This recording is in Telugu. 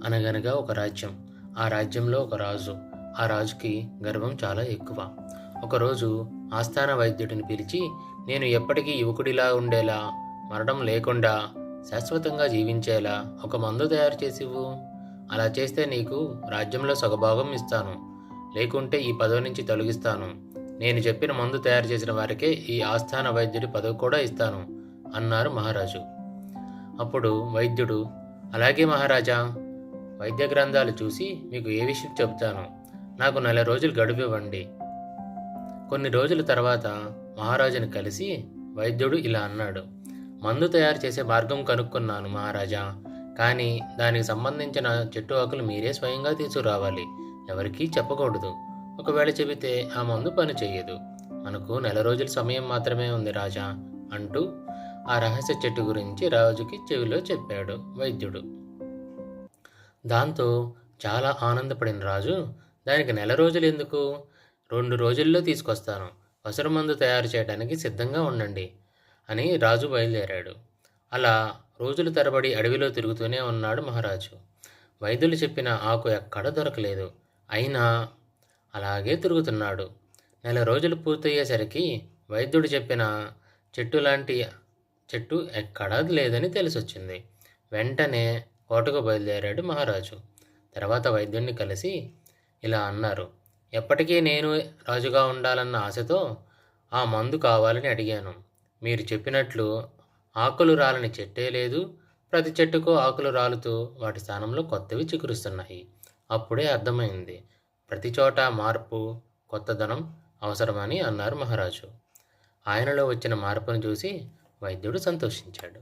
అనగనగా ఒక రాజ్యం. ఆ రాజ్యంలో ఒక రాజు. ఆ రాజుకి గర్వం చాలా ఎక్కువ. ఒకరోజు ఆస్థాన వైద్యుడిని పిలిచి, నేను ఎప్పటికీ యువకుడిలా ఉండేలా, మరణం లేకుండా శాశ్వతంగా జీవించేలా ఒక మందు తయారు చేసివ్వు. అలా చేస్తే నీకు రాజ్యంలో సగభాగం ఇస్తాను. లేకుంటే ఈ పదవి నుంచి తొలగిస్తాను. నేను చెప్పిన మందు తయారు చేసిన వారికే ఈ ఆస్థాన వైద్యుడి పదవి కూడా ఇస్తాను అన్నారు మహారాజు. అప్పుడు వైద్యుడు, అలాగే మహారాజా, వైద్య గ్రంథాలు చూసి మీకు ఏ విషయం చెబుతాను. నాకు 4 రోజులు గడువివ్వండి. కొన్ని రోజుల తర్వాత మహారాజుని కలిసి వైద్యుడు ఇలా అన్నాడు, మందు తయారు చేసే మార్గం కనుక్కున్నాను మహారాజా. కానీ దానికి సంబంధించిన చెట్టు ఆకులు మీరే స్వయంగా తీసుకురావాలి. ఎవరికీ చెప్పకూడదు. ఒకవేళ చెబితే ఆ మందు పని చెయ్యదు. మనకు 4 రోజుల సమయం మాత్రమే ఉంది రాజా అంటూ ఆ రహస్య చెట్టు గురించి రాజుకి చెవిలో చెప్పాడు వైద్యుడు. దాంతో చాలా ఆనందపడిన రాజు, దానికి 4 రోజులు ఎందుకు, 2 రోజుల్లో తీసుకొస్తాను. పసరు మందు తయారు చేయడానికి సిద్ధంగా ఉండండి అని రాజు బయలుదేరాడు. అలా రోజుల తరబడి అడవిలో తిరుగుతూనే ఉన్నాడు మహారాజు. వైద్యులు చెప్పిన ఆకు ఎక్కడా దొరకలేదు. అయినా అలాగే తిరుగుతున్నాడు. 4 రోజులు పూర్తయ్యేసరికి వైద్యుడు చెప్పిన చెట్టు లాంటి చెట్టు ఎక్కడా లేదని తెలిసొచ్చింది. వెంటనే కోటకు బయలుదేరాడు మహారాజు. తర్వాత వైద్యుడిని కలిసి ఇలా అన్నారు, ఎప్పటికీ నేను రాజుగా ఉండాలన్న ఆశతో ఆ మందు కావాలని అడిగాను. మీరు చెప్పినట్లు ఆకులు రాలని చెట్టే లేదు. ప్రతి చెట్టుకు ఆకులు రాలుతూ వాటి స్థానంలో కొత్తవి చిగురుస్తున్నాయి. అప్పుడే అర్థమైంది, ప్రతి చోట మార్పు, కొత్తదనం అవసరమని అన్నారు మహారాజు. ఆయనలో వచ్చిన మార్పును చూసి వైద్యుడు సంతోషించాడు.